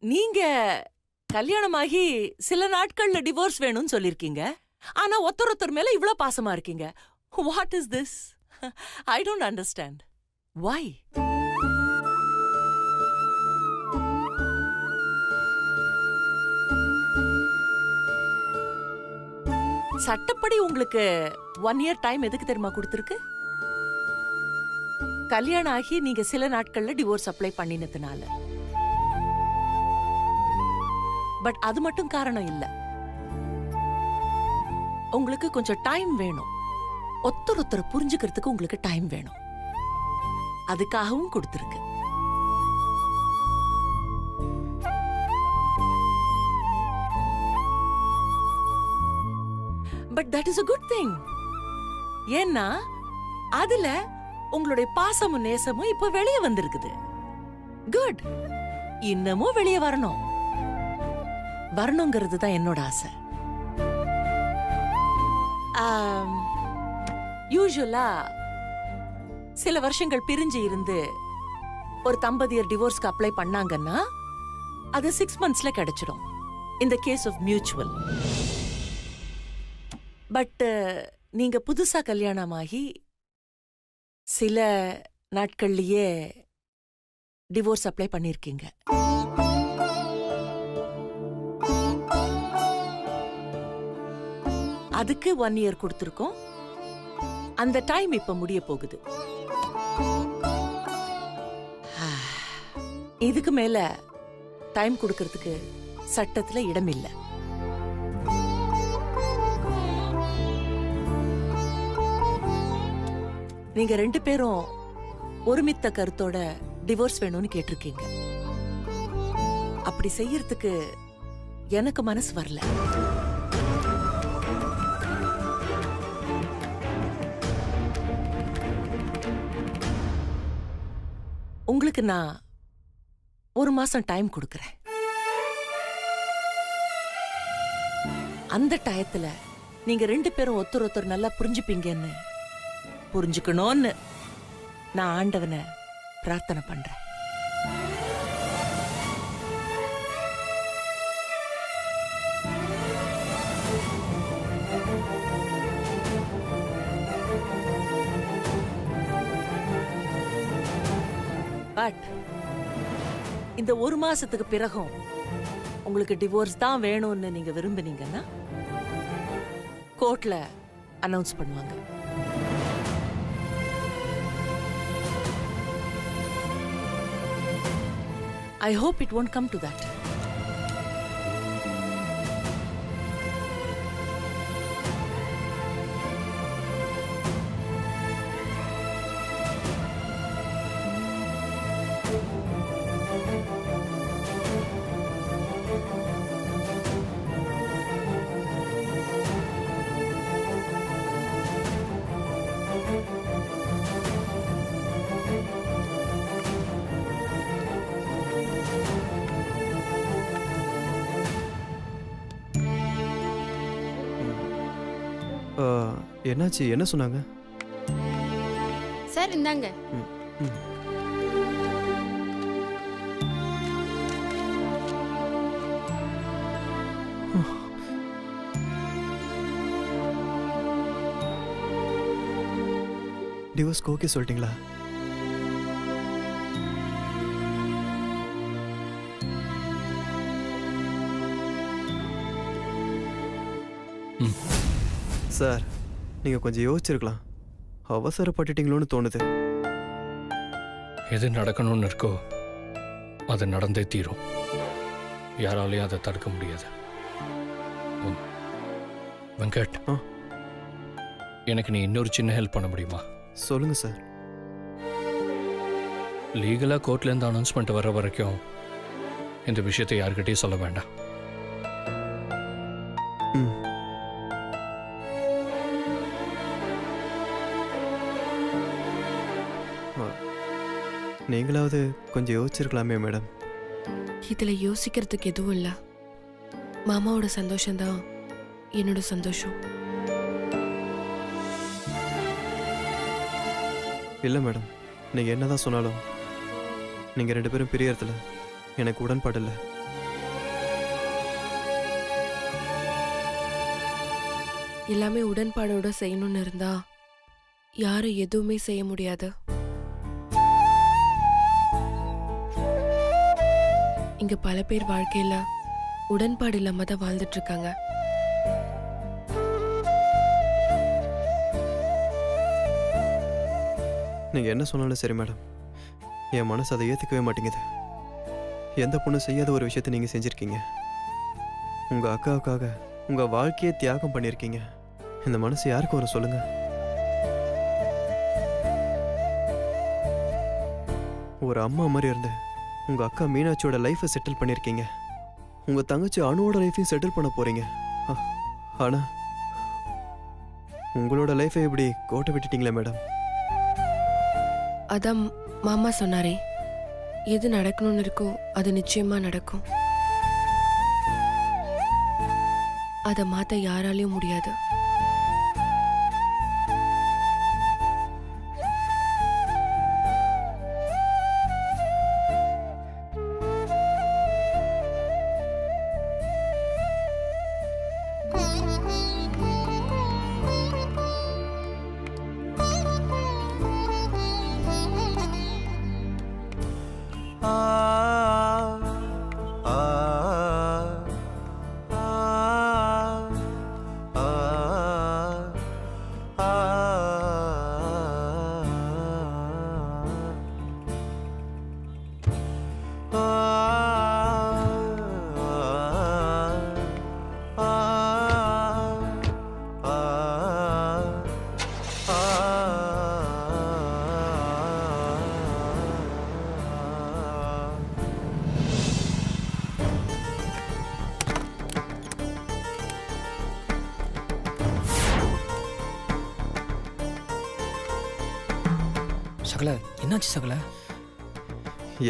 நீங்க கல்யாணமாகி சில நாட்கள்ல டிவோர்ஸ் வேணும்னு சொல்லிருக்கீங்க. ஆனா ஒருத்தர் மேல இவ்ளோ பாசமா இருக்கீங்க. What is this? I don't understand. Why? சட்டப்படி உங்களுக்கு 1 year டைம் எதுக்கு தெரியுமா கொடுத்திருக்கு? கல்யாணம் ஆகி நீங்க சில நாட்கள்ல டிவோர்ஸ் அப்ளை பண்ணினதுனால. பட் அது மட்டும் காரணம் இல்ல. உங்களுக்கு கொஞ்சம் டைம் வேணும். ஒருத்தர் புரிஞ்சுக்கிறதுக்கு உங்களுக்கு டைம் வேணும். அதுக்காகவும் கொடுத்திருக்கு. But that is a good thing. ஏன்னா அதுல உங்களுடைய பாசமும் நேசமும் இப்ப வெளியே வந்திருக்குது. குட். இன்னமும் வெளியே வரணுங்கிறது தான் என்னோட ஆசை. யூசுவலா சில வருஷங்கள் பிரிஞ்சு இருந்து ஒரு தம்பதியர் டிவோர்ஸ்க்கு அப்ளை பண்ணாங்கன்னா அது 6 monthsல கிடைச்சிடும். இந்த கேஸ் ஆஃப் மியூச்சுவல். பட் நீங்க புதுசா கல்யாணமாகி சில நாட்கள்லயே டிவோர்ஸ் அப்ளை பண்ணிருக்கீங்க. அதுக்கு 1 year கொடுத்திருக்கோம். அந்த டைம் இப்ப முடிய போகுது. இதுக்கு மேல டைம் கொடுக்கிறதுக்கு சட்டத்துல இடம் இல்ல. நீங்க 2 பேரும் ஒருமித்த கருத்தோட டிவோர்ஸ் வேணும்னு கேட்டிருக்கீங்க. அப்படி செய்யறதுக்கு எனக்கு மனசு வரல. உங்களுக்கு நான் 1 மாசம் டைம் கொடுக்கறேன். அந்த டயத்துல நீங்க 2 பேரும் ஒருத்தர் நல்லா புரிஞ்சுப்பீங்கன்னு புரிஞ்சுக்கணும்னு நான் ஆண்டவனை பிரார்த்தனை பண்றேன். பட் இந்த 1 மாசத்துக்கு பிறகும் உங்களுக்கு டிவோர்ஸ் தான் வேணும்னு நீங்க விரும்புனீங்கன்னா கோர்ட்ல அனௌன்ஸ் பண்ணுவாங்க. I hope it won't come to that. என்னாச்சு? என்ன சொன்னாங்க? சார் இந்தாங்க. டிவோர்ஸ்க்கு ஓகே சொல்லிட்டீங்களா? சார், நீங்கள் கொஞ்சம் யோசிச்சிருக்கலாம். அவசரப்பட்டுட்டீங்களோன்னு தோணுது. எது நடக்கணும்னு இருக்கோ அது நடந்தே தீரும். யாராலையும் அதை தடுக்க முடியாது. வெங்கட், எனக்கு நீ இன்னொரு சின்ன ஹெல்ப் பண்ண முடியுமா? சொல்லுங்க சார். லீகலாக கோர்ட்லேருந்து அனௌன்ஸ்மெண்ட் வர வரைக்கும் இந்த விஷயத்தை யாருக்கிட்டையும் சொல்ல வேண்டாம். நீங்களாவது கொஞ்சம் யோசிச்சிருக்கலாமே மேடம். இதுல யோசிக்கிறதுக்கு எதுவும் இல்ல. மாமாவோட சந்தோஷம்தான் என்னோட சந்தோஷம். இல்லை மேடம், நீங்கள் என்னதான் சொன்னாலும் நீங்கள் 2 பேரும் பிரியறதுல எனக்கு உடன்பாடு இல்லை. எல்லாமே உடன்பாடோட செய்யணும்னு இருந்தா யாரும் எதுவுமே செய்ய முடியாது. இங்க பல பேர் வாழ்க்கையில உடன்பாடு இல்லாம தான் வாழ்ந்துட்டு இருக்காங்க. நீங்கள் என்ன சொன்னாலும் சரி மேடம், என் மனசு அதை ஏற்றுக்கவே மாட்டேங்குது. எந்த பொண்ணு செய்யாத ஒரு விஷயத்தை நீங்கள் செஞ்சுருக்கீங்க. உங்கள் அக்காவுக்காக உங்கள் வாழ்க்கையை தியாகம் பண்ணியிருக்கீங்க. இந்த மனசு யாருக்கு வரும் சொல்லுங்க? ஒரு அம்மா மாதிரி இருந்து உங்கள் அக்கா மீனாட்சியோட லைஃப்பை செட்டில் பண்ணியிருக்கீங்க. உங்கள் தங்கச்சி அணுவோட லைஃப்பையும் செட்டில் பண்ண போகிறீங்க. ஆனால் உங்களோட லைஃப்பை இப்படி கோட்டை விட்டுட்டீங்களே மேடம். அதான் மாமா சொன்னாரே, எது நடக்கணும்னு இருக்கோ அது நிச்சயமா நடக்கும். அதை மாத்த யாராலையும் முடியாது. சகல, என்னாச்சு சகல?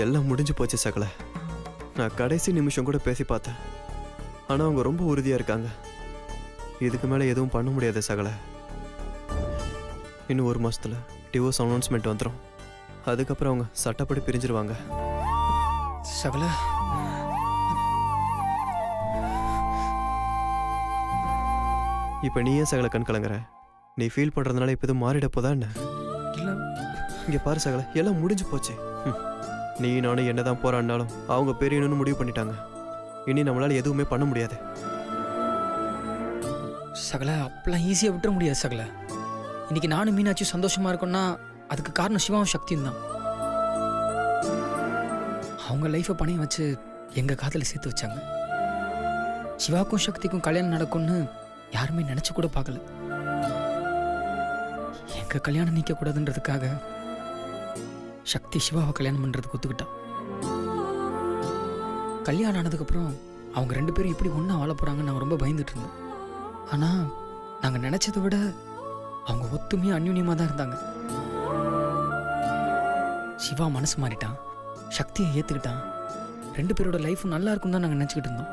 எல்லாம் முடிஞ்சு போச்சு சகல. நான் கடைசி நிமிஷம் கூட பேசி பார்த்தேன். ஆனால் அவங்க ரொம்ப உறுதியாக இருக்காங்க. இதுக்கு மேலே எதுவும் பண்ண முடியாது சகல. இன்னும் ஒரு மாதத்தில் டிவோர்ஸ் அனௌன்ஸ்மெண்ட் வந்துடும். அதுக்கப்புறம் அவங்க சட்டப்படி பிரிஞ்சிருவாங்க. சகல, இப்போ நீ ஏன் சகல கண் கலங்குற? நீ ஃபீல் பண்ணுறதுனால இப்போ எதுவும் மாறிட போதா என்ன? இல்ல இங்கே பாரு சகல, எல்லாம் முடிஞ்சு போச்சு. நீ நானும் என்னதான் போராடினாலும் அவங்க பெரியணும்னு முடிவு பண்ணிட்டாங்க. இனி நம்மளால எதுவுமே பண்ண முடியாது. சகல, அப்பெல்லாம் ஈஸியாக விட்டுற முடியாது சகல. இன்னைக்கு நானும் மீனாட்சி சந்தோஷமா இருக்கோம்னா அதுக்கு காரணம் சிவாவும் சக்தியும் தான். அவங்க லைஃப்பை பணையம் வச்சு எங்கள் காதில் சேர்த்து வச்சாங்க. சிவாவுக்கும் சக்திக்கும் கல்யாணம் நடக்கும்னு யாருமே நினச்சி கூட பார்க்கல. எங்கள் கல்யாணம் நீக்கக்கூடாதுன்றதுக்காக சக்தி சிவாவை கல்யாணம் பண்ணுறதுக்கு ஒத்துக்கிட்டா. கல்யாணம் ஆனதுக்கப்புறம் அவங்க 2 பேரும் எப்படி ஒன்றா வாழ போகிறாங்கன்னு நாங்கள் ரொம்ப பயந்துட்டு இருந்தோம். ஆனால் நாங்கள் நினச்சதை விட அவங்க ஒத்துமையாக அந்யூன்யமாக தான் இருந்தாங்க. சிவா மனசு மாறிட்டான், சக்தியை ஏற்றுக்கிட்டான். 2 பேரோட லைஃப்பும் நல்லா இருக்கும் தான் நாங்கள் நினச்சிக்கிட்டு இருந்தோம்.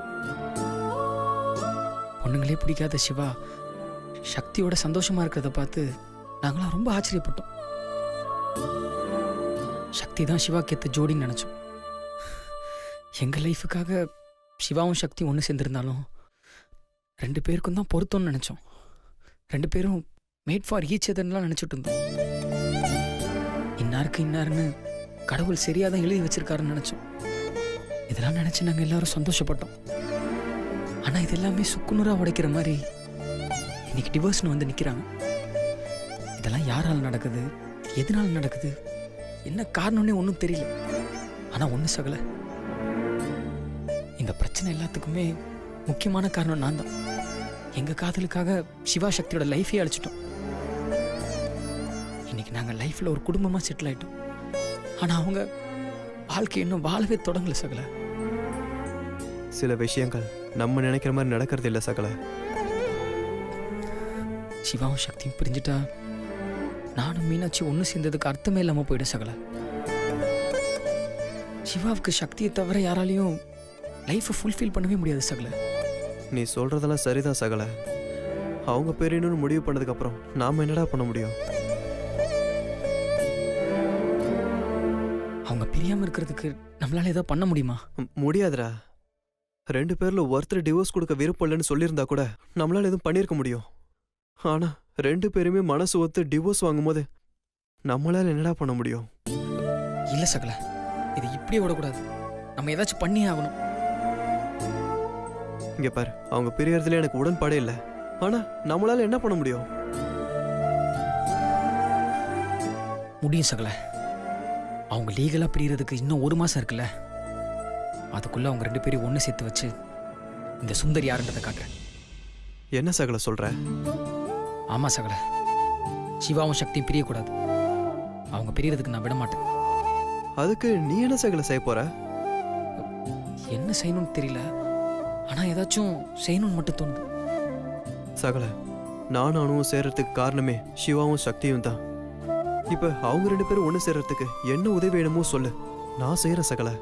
பொண்ணுங்களே பிடிக்காத சிவா சக்தியோட சந்தோஷமாக இருக்கிறத பார்த்து நாங்களாம் ரொம்ப ஆச்சரியப்பட்டோம். சக்தி தான் சிவாக்கு ஏற்ற ஜோடின்னு நினச்சோம். எங்கள் லைஃபுக்காக சிவாவும் சக்தி ஒன்று சேர்ந்துருந்தாலும் 2 பேருக்கும் தான் பொருத்தம்னு நினச்சோம். 2 பேரும் மேட் ஃபார் ஈச் அதர்லாம் நினச்சிட்டு இருந்தோம். இன்னாருக்கு இன்னாருன்னு கடவுள் சரியாக தான் எழுதி வச்சிருக்காருன்னு நினச்சோம். இதெல்லாம் நினச்சி நாங்கள் எல்லாரும் சந்தோஷப்பட்டோம். ஆனால் இது எல்லாமே சுக்குநூறாக உடைக்கிற மாதிரி இன்னைக்கு டிவோர்ஸ்னு வந்து நிற்கிறாங்க. இதெல்லாம் யாரால் நடக்குது, எதனால் நடக்குது, என்ன காரணம்னே ஒன்றும் தெரியல. ஆனால் ஒன்று சகல, இந்த பிரச்சனை எல்லாத்துக்குமே முக்கியமான காரணம் நான் தான். எங்கள் காதலுக்காக சிவா சக்தியோட லைஃபே அழிச்சிட்டோம். இன்னைக்கு நாங்கள் லைஃப்பில் ஒரு குடும்பமாக செட்டில் ஆகிட்டோம். ஆனால் அவங்க வாழ்க்கை இன்னும் வாழவே தொடங்கல சகல. சில விஷயங்கள் நம்ம நினைக்கிற மாதிரி நடக்கிறது இல்லை சகல. சிவாவும் சக்தியும் பிரிஞ்சுட்டா நானும் மீனாட்சி ஒன்று சேர்ந்ததுக்கு அர்த்தமே இல்லாமல் போயிடும் சகல. சிவாவுக்கு சக்தியை தவிர யாராலையும் லைஃப்பை ஃபுல்ஃபில் பண்ணவே முடியாது சகல. நீ சொல்றதெல்லாம் சரிதான் சகல. அவங்க பெரியணும்னு முடிவு பண்ணதுக்கப்புறம் நாம் என்னடா பண்ண முடியும்? அவங்க பிரியாமல் இருக்கிறதுக்கு நம்மளால ஏதாவது பண்ண முடியுமா? முடியாதுடா. 2 பேர்ல ஒருத்தர் டிவோர்ஸ் கொடுக்க விருப்பம் இல்லைன்னு சொல்லியிருந்தா கூட நம்மளால எதுவும் பண்ணியிருக்க முடியும். ஆனா 2 பேருமே மனசு ஒத்து டிவோர்ஸ் வாங்கும்போது நம்மளால என்னடா பண்ண முடியும்? இல்லை சகல, இது இப்படியே விடக்கூடாது. நம்ம ஏதாச்சும் பண்ணியே ஆகணும். இங்க பாரு, அவங்க பிரியறதுல எனக்கு உடன்பாடே இல்லை. ஆனா நம்மளால என்ன பண்ண முடியும்? முடியும் சகல. அவங்க லீகலாக பிரியறதுக்கு இன்னும் 1 மாதம் இருக்குல்ல. அதுக்குள்ளே அவங்க 2 பேரையும் ஒன்று சேர்த்து வச்சு இந்த சுந்தர் யாருன்றதை காட்டுறேன். என்ன சகல சொல்ற? ஆமாம் சகல, சிவாவும் சக்தியும் பிரியக்கூடாது. அவங்க பிரியறதுக்கு நான் விட மாட்டேன். அதுக்கு நீ என்ன சகல செய்ய போற? என்ன செய்யணும்னு தெரியல, ஆனால் ஏதாச்சும் செய்யணும்னு மட்டும் தோணுது. சகல, நானும் அணுவும் சேர்றதுக்கு காரணமே சிவாவும் சக்தியும் தான். இப்ப அவங்க 2 பேரும் ஒண்ணு சேர்றதுக்கு என்ன உதவி வேணுமோ சொல்லு, நான் செய்யறேன் சகல.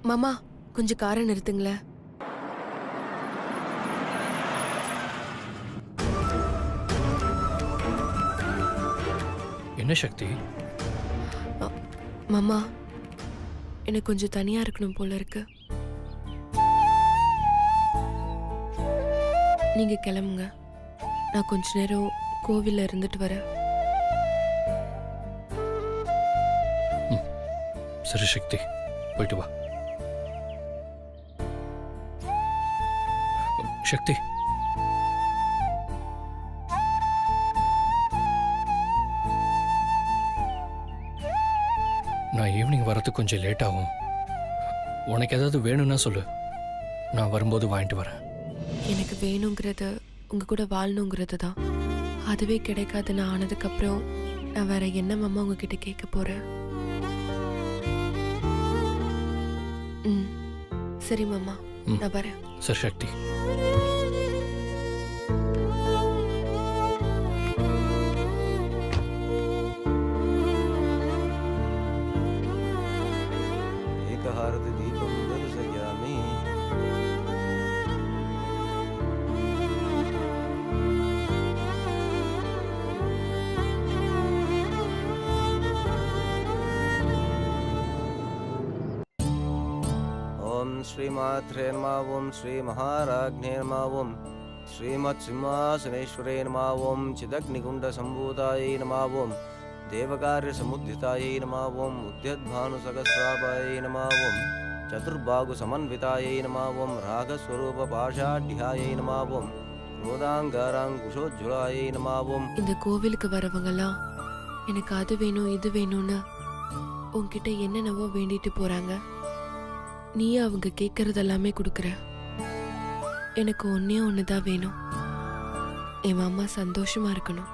மாமா, கொஞ்சம் காரை நிறுத்துங்களேன். என்ன சக்தி? மாமா, எனக்கு கொஞ்சம் தனியா இருக்கணும் போல இருக்கு. நீங்க கிளம்புங்க, நான் கொஞ்ச நேரம் கோவில்ல இருந்துட்டு வரேன். சரி சக்தி, போயிட்டு வா. சக்தி, நான் ஈவினிங் வரதுக்கு கொஞ்சம் லேட் ஆகும். உனக்கு ஏதாவது வேணும்னா சொல்லு, நான் வரும்போது வாங்கிட்டு வரேன். எனக்கு வேணுங்கிறது உங்க கூட வாழணுங்கிறது தான். அதுவே கிடைக்காதுன்னு ஆனதுக்கப்புறம் நான் வேற என்ன மாமா உங்ககிட்ட கேட்க போறேன்? ம், சரி மாமா, நான் வரேன். சரி சக்தி. ஏகஹாரதி தீபம் தரிசயாமி. ஓம் ஸ்ரீமாத்ரே நம. ஓம் ஸ்ரீ மகாராஜ்ஞே நம. ஓம் ஸ்ரீமத் சிம்மாசனேஸ்வரே நம. ஓம் சிதக்னிகுண்ட சம்பூதாயை நம. ஓம் தேவகாரிய சமுத்திதாயை நம. ஓம் உத்யத்பானுசகஸ்ராபாயை நம. ஓம் சதுர்பாகு சமன்விதாயை நம. ஓம் ராகஸ்வரூப பாஷாட்யாயை நம. ஓம் ரோதாங்காராங்குஷோஜ்வலாயை நம. ஓம். இந்த கோவிலுக்கு வரவங்கெல்லாம் எனக்கு அது வேணும் இது வேணும்னு உன்கிட்ட என்னென்னவோ வேண்டிட்டு போறாங்க. நீ அவங்க கேட்கறதெல்லாமே கொடுக்குற. எனக்கு ஒன்னே ஒண்ணுதான் வேணும், என் மாமா சந்தோஷமா இருக்கணும்.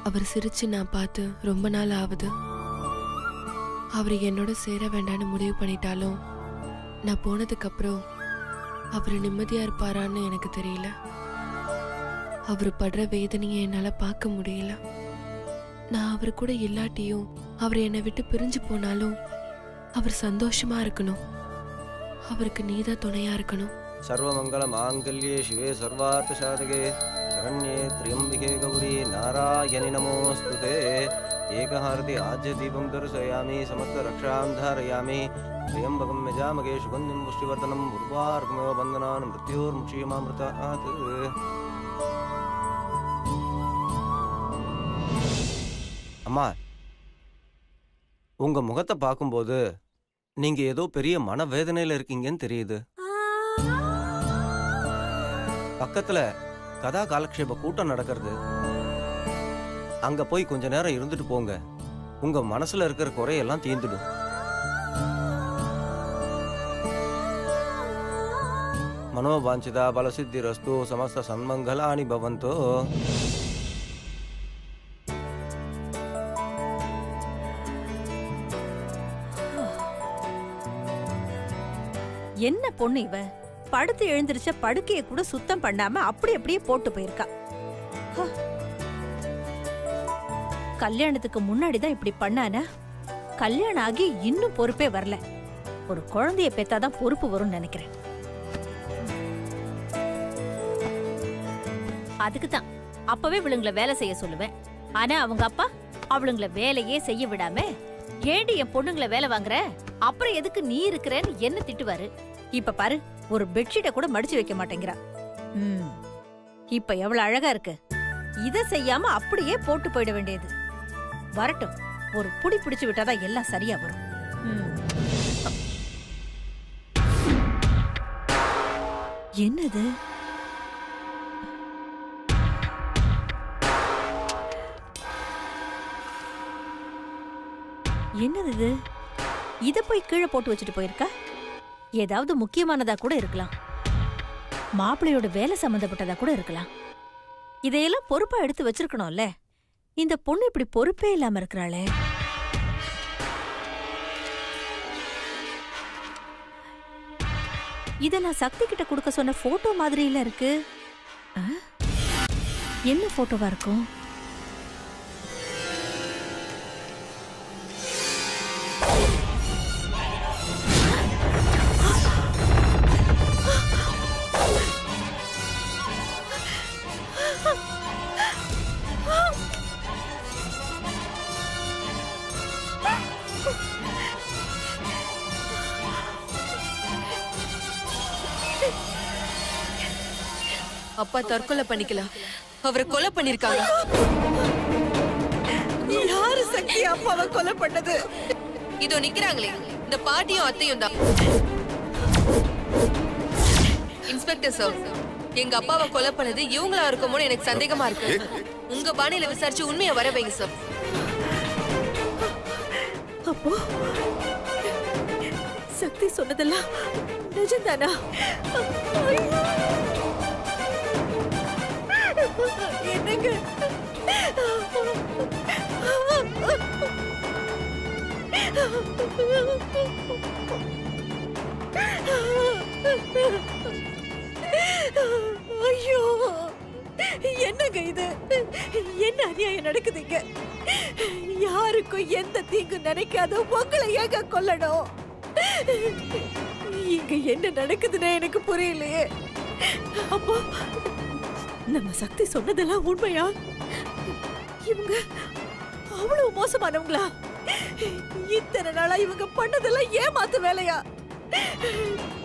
அவர் சிரிச்சு நான் பார்த்து ரொம்ப நாள் ஆகுது. அவர் என்னோட சேர வேண்டான்னு முடிவு பண்ணிட்டாலும் நான் போனதுக்கு அப்புறம் அவர் நிம்மதியா இருப்பாரான்னு எனக்கு தெரியல. அவர் படுற வேதனையை என்னால பார்க்க முடியல. நான் அவர் கூட இல்லாட்டியும் அவர் என்னை விட்டு பிரிஞ்சு போனாலும் அவர் சந்தோஷமா இருக்கணும். அவருக்கு நீதான் துணையா இருக்கணும். सर्वमङ्गलमाङ्गल्ये शिवे सर्वार्थसाधके शरण्ये त्र्यम्बिके गौरी नारायणि नमोऽस्तु ते एकहारति आज्यदीपं दर्शयामि समस्तरक्षां धारयामि त्र्यम्बकं यजामहे सुगन्धिं पुष्टिवर्धनं उर्वारुकमेव बन्धनान् मृत्योर्मुक्षीमामृतात् அம்மா, உங்க முகத்தை பார்க்கும்போது நீங்க ஏதோ பெரிய மனவேதனையில இருக்கீங்கன்னு தெரியுது. பக்கத்துல கதா காலக்ஷேப கூட்டம் நடக்கிறது. அங்க போய் கொஞ்ச நேரம் இருந்துட்டு போங்க. உங்க மனசுல இருக்கிற குறையெல்லாம் தீர்ந்துடும். மனோவாஞ்சிதா பலசித்திரஸ்து சமஸ்த சன்மங்களானி பவந்தோ. என்ன பொண்ணு இவ? படுத்து எழுந்திருச்ச படுக்கைய கூட சுத்தம் பண்ணாம அப்படி அப்படியே போட்டு போயிருக்கா. ஹ. கல்யாணத்துக்கு முன்னாடி தான் இப்படி பண்ணானா? கல்யாணம் ஆகி இன்னும் பொறுப்பே வரல. ஒரு குழந்தைய பெத்தாதான் பொறுப்பு வரும்னு நினைக்கிறேன். அதுக்கு தான் அப்பவே இவளுங்களை வேலை செய்ய சொல்லுவேன். ஆனா அவங்க அப்பா அவளுங்களை வேலையே செய்ய விடாம, ஏண்டி என் பொண்ணுங்களை வேலை வாங்குற, அப்புறம் எதுக்கு நீ இருக்கிறேன்னு என்ன திட்டுவாரு. இப்ப பாரு, ஒரு பெட்ஷீட்டை கூட மடிச்சு வைக்க மாட்டேங்கிறா. இப்ப எவ்வளவு அழகா இருக்கு. இத செய்யாம அப்படியே போட்டு போயிட வேண்டியது. வரட்டும், ஒரு புடி பிடிச்சு விட்டாதான் எல்லாம் சரியா வரும். என்னது? என்னது இது? இத போய் கீழே போட்டு வச்சுட்டு போயிருக்கா? ஏதாவது முக்கியமானதா கூட இருக்கலாம். மாப்பிள்ளையோட வேலை சம்பந்தப்பட்டதா கூட இருக்கலாம். இதையெல்லாம் பொறுப்பா எடுத்து வச்சிருக்கணும்ல. இந்த பொண்ணு இப்படி பொறுப்பே இல்லாம இருக்கிறாளே. இத நான் சக்தி கிட்ட கொடுக்க சொன்ன போட்டோ மாதிரியில இருக்கு. என்ன போட்டோவா இருக்கும்? அப்பா தற்கொலை பண்ணிக்கலாம். அவரை கொலை பண்ணிருக்காங்க. யாரு சக்தி அப்பாவை கொலை பண்ணது? இதோ நிக்கிறாங்களே, இந்த பாட்டியும் அத்தையும் தான். இன்ஸ்பெக்டர் சார், எங்க அப்பாவை கொலை பண்ணது இவங்களா இருக்குமோன்னு எனக்கு சந்தேகமா இருக்கு. உங்க பாணியில விசாரிச்சு உண்மையை வர வைங்க சார். அப்போ சக்தி சொன்னதெல்லாம் நிஜம்தானா? என்னங்க? ஐயோ, என்னங்க இது? என்ன அநியாயம் நடக்குதுங்க? யாருக்கும் எந்த தீங்கு நினைக்காத உங்களை ஏங்க கொல்லணும்? இங்க என்ன நடக்குதுன்னு எனக்கு புரியலையே. அப்போ நம்ம சக்தி சொன்னதெல்லாம் உண்மையா? இவங்க அவ்வளவு மோசமானவங்களா? இத்தனை நாளா இவங்க பண்ணதெல்லாம் ஏமாத்து வேலையா?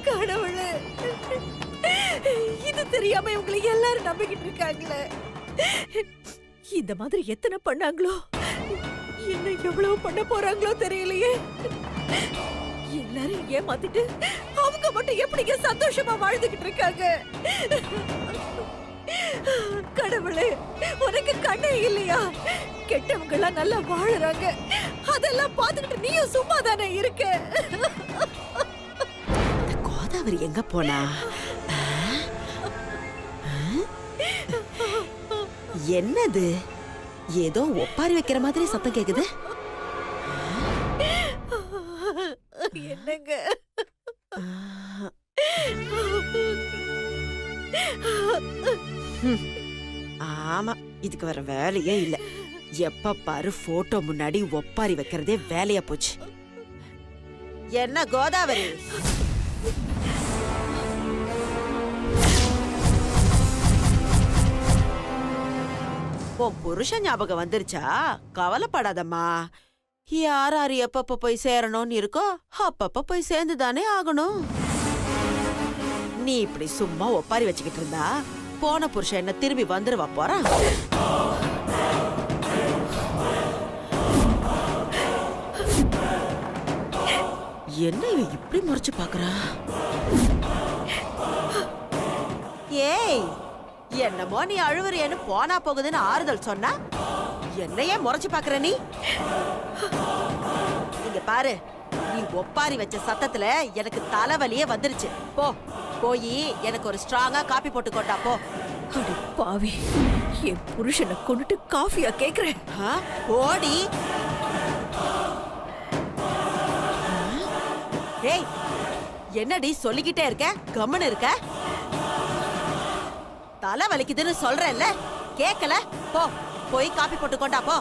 கடவுளே, இது தெரியாம இவங்களை எல்லாரும் நம்பிக்கிட்டு இருக்காங்களே. இந்த மாதிரி எத்தனை பண்ணாங்களோ, இன்னும் எவ்வளவு பண்ண போறாங்களோ தெரியலையே. எல்லாரும் ஏமாத்திட்டு அவங்க மட்டும் எப்படிங்க சந்தோஷமா வாழ்ந்துகிட்டு இருக்காங்க? கடவுளே, உனக்கு கண்ணே இல்லையா? கெட்டவங்க எல்லாம் நல்லா வாழறாங்க, அதெல்லாம் பார்த்துக்கிட்டு நீயும் சும்மா தானே இருக்க? கோதாவரி எங்க போனா? என்னது? ஏதோ ஒப்பாரி வைக்கிற மாதிரி சத்தம் கேக்குது. என்னங்க? ஆமா, இதுக்கு வர வேலையே இல்ல. எப்ப பாரு போட்டோ முன்னாடி ஒப்பாரி வைக்கிறதே வேலையா போச்சு. என்ன கோதாவரி, உன் புருஷன் ஞாபகம் வந்துருச்சா? கவலைப்படாதம்மா. யார் யார் எப்பப்ப போய் சேரணும்னு இருக்கோ அப்பப்ப போய் சேர்ந்துதானே ஆகணும். நீ இப்படி சும்மா ஒப்பாரி வச்சுக்கிட்டு இருந்தா போன புருஷன் என்ன திரும்பி வந்துருவா போறான். என்ன இவ இப்படி முறைச்சு பாக்குறா? ஏய், என்னமோ நீ அழுவுறியன்னு போனா போகுதுன்னு ஆறுதல் சொன்னா என்னையே முறைச்சு பாக்குற நீ? இங்க பாரு, நீ ஒப்பாரி வச்ச சத்தத்துல எனக்கு தலைவலியே வந்துருச்சு. போ போய் எனக்கு ஒரு ஸ்ட்ராங்கா காபி போட்டு கொண்டா போ. அடி பாவி, என் புருஷனை கொண்டுட்டு காஃபியா கேக்குறேன்? ஓடி. ஏய், என்னடி சொல்லிக்கிட்டே இருக்க? கம்முன்னு இருக்க? தலை வலிக்குதுன்னு சொல்றேன்ல, கேக்கல? போ போய் காபி போட்டு கொண்டா போ.